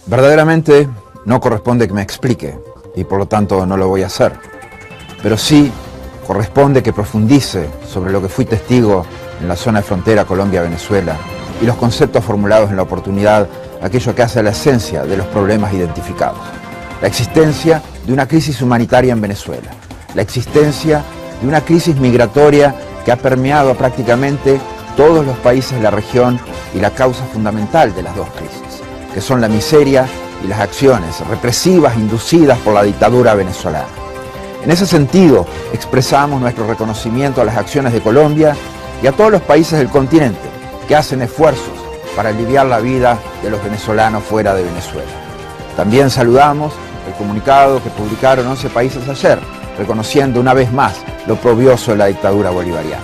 Verdaderamente no corresponde que me explique y por lo tanto no lo voy a hacer. Pero sí corresponde que profundice sobre lo que fui testigo en la zona de frontera Colombia-Venezuela y los conceptos formulados en la oportunidad, aquello que hace a la esencia de los problemas identificados. La existencia de una crisis humanitaria en Venezuela, la existencia de una crisis migratoria que ha permeado prácticamente todos los países de la región y la causa fundamental de las dos crisis, que son la miseria y las acciones represivas inducidas por la dictadura venezolana. En ese sentido, expresamos nuestro reconocimiento a las acciones de Colombia y a todos los países del continente que hacen esfuerzos para aliviar la vida de los venezolanos fuera de Venezuela. También saludamos el comunicado que publicaron 11 países ayer, reconociendo una vez más lo oprobioso de la dictadura bolivariana.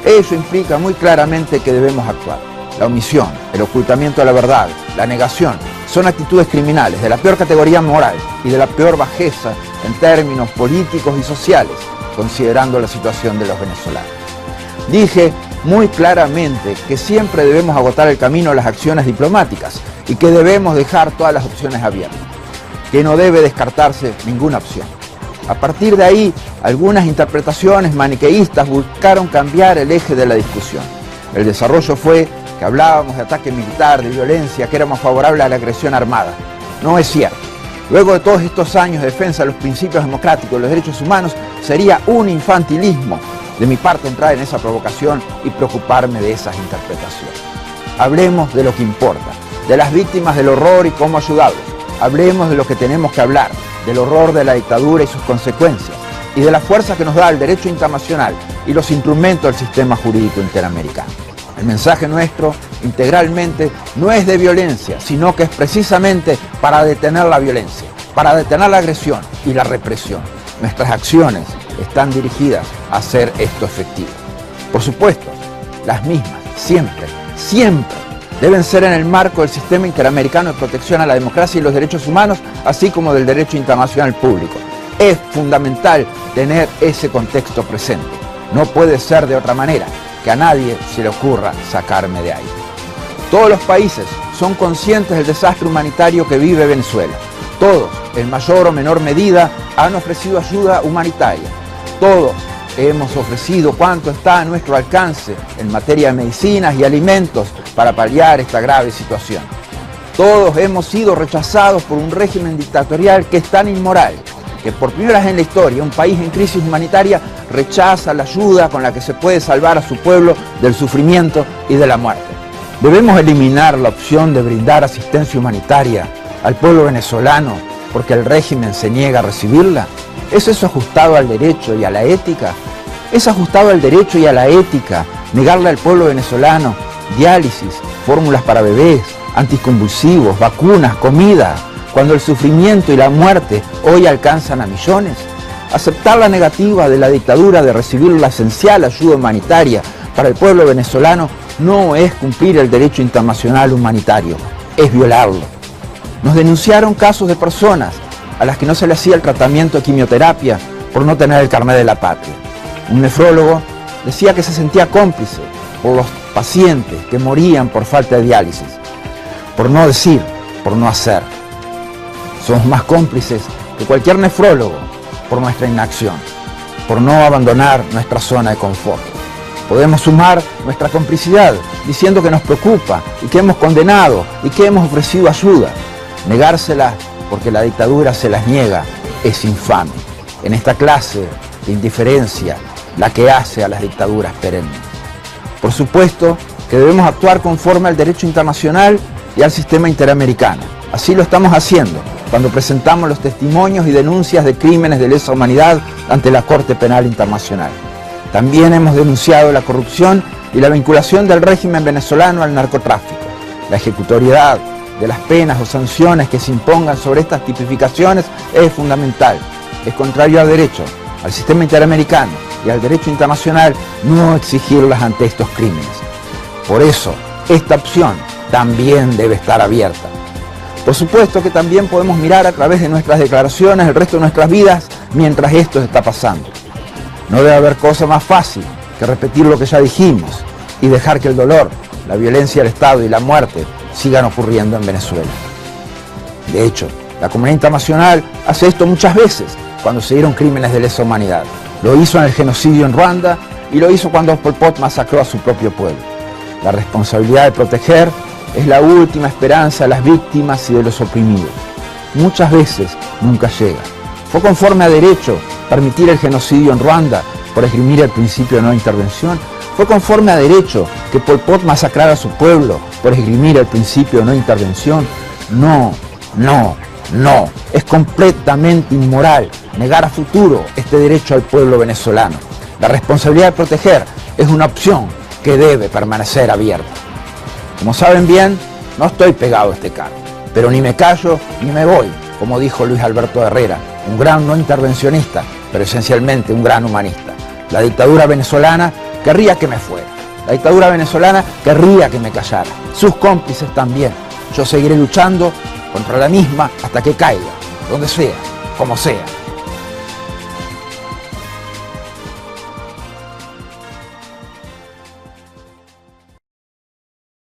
Ello implica muy claramente que debemos actuar. La omisión, el ocultamiento de la verdad, la negación, son actitudes criminales de la peor categoría moral y de la peor bajeza en términos políticos y sociales, considerando la situación de los venezolanos. Dije muy claramente que siempre debemos agotar el camino a las acciones diplomáticas y que debemos dejar todas las opciones abiertas, que no debe descartarse ninguna opción. A partir de ahí, algunas interpretaciones maniqueístas buscaron cambiar el eje de la discusión. El desarrollo fue que hablábamos de ataque militar, de violencia, que éramos favorables a la agresión armada. No es cierto. Luego de todos estos años de defensa de los principios democráticos y los derechos humanos, sería un infantilismo de mi parte entrar en esa provocación y preocuparme de esas interpretaciones. Hablemos de lo que importa, de las víctimas del horror y cómo ayudarlos. Hablemos de lo que tenemos que hablar, del horror de la dictadura y sus consecuencias, y de la fuerza que nos da el derecho internacional y los instrumentos del sistema jurídico interamericano. El mensaje nuestro, integralmente, no es de violencia, sino que es precisamente para detener la violencia, para detener la agresión y la represión. Nuestras acciones están dirigidas a hacer esto efectivo. Por supuesto, las mismas, siempre, deben ser en el marco del sistema interamericano de protección a la democracia y los derechos humanos, así como del derecho internacional público. Es fundamental tener ese contexto presente. No puede ser de otra manera, que a nadie se le ocurra sacarme de ahí. Todos los países son conscientes del desastre humanitario que vive Venezuela. Todos, en mayor o menor medida, han ofrecido ayuda humanitaria. Todos hemos ofrecido cuanto está a nuestro alcance en materia de medicinas y alimentos para paliar esta grave situación. Todos hemos sido rechazados por un régimen dictatorial que es tan inmoral que por primera vez en la historia un país en crisis humanitaria rechaza la ayuda con la que se puede salvar a su pueblo del sufrimiento y de la muerte. Debemos eliminar la opción de brindar asistencia humanitaria al pueblo venezolano porque el régimen se niega a recibirla. ¿Es eso ajustado al derecho y a la ética? ¿Es ajustado al derecho y a la ética negarle al pueblo venezolano diálisis, fórmulas para bebés, anticonvulsivos, vacunas, comida, cuando el sufrimiento y la muerte hoy alcanzan a millones? Aceptar la negativa de la dictadura de recibir la esencial ayuda humanitaria para el pueblo venezolano no es cumplir el derecho internacional humanitario, es violarlo. Nos denunciaron casos de personas a las que no se le hacía el tratamiento de quimioterapia por no tener el carnet de la patria. Un nefrólogo decía que se sentía cómplice por los pacientes que morían por falta de diálisis, por no decir, por no hacer. Somos más cómplices que cualquier nefrólogo por nuestra inacción, por no abandonar nuestra zona de confort. Podemos sumar nuestra complicidad diciendo que nos preocupa y que hemos condenado y que hemos ofrecido ayuda. Negárselas porque la dictadura se las niega es infame. En esta clase de indiferencia, la que hace a las dictaduras perennes. Por supuesto que debemos actuar conforme al derecho internacional y al sistema interamericano. Así lo estamos haciendo cuando presentamos los testimonios y denuncias de crímenes de lesa humanidad ante la Corte Penal Internacional. También hemos denunciado la corrupción y la vinculación del régimen venezolano al narcotráfico. La ejecutoriedad de las penas o sanciones que se impongan sobre estas tipificaciones es fundamental. Es contrario al derecho, al sistema interamericano y al derecho internacional no exigirlas ante estos crímenes. Por eso, esta opción también debe estar abierta. Por supuesto que también podemos mirar a través de nuestras declaraciones el resto de nuestras vidas mientras esto está pasando. No debe haber cosa más fácil que repetir lo que ya dijimos y dejar que el dolor, la violencia del Estado y la muerte sigan ocurriendo en Venezuela. De hecho, la comunidad internacional hace esto muchas veces cuando se dieron crímenes de lesa humanidad. Lo hizo en el genocidio en Ruanda y lo hizo cuando Pol Pot masacró a su propio pueblo. La responsabilidad de proteger es la última esperanza de las víctimas y de los oprimidos. Muchas veces nunca llega. ¿Fue conforme a derecho permitir el genocidio en Ruanda por esgrimir el principio de no intervención? ¿Fue conforme a derecho que Pol Pot masacrara a su pueblo por esgrimir el principio de no intervención? No, no, no. Es completamente inmoral negar a futuro este derecho al pueblo venezolano. La responsabilidad de proteger es una opción que debe permanecer abierta. Como saben bien, no estoy pegado a este cargo, pero ni me callo ni me voy, como dijo Luis Alberto Herrera, un gran no intervencionista, pero esencialmente un gran humanista. La dictadura venezolana querría que me fuera. La dictadura venezolana querría que me callara. Sus cómplices también. Yo seguiré luchando contra la misma hasta que caiga, donde sea, como sea.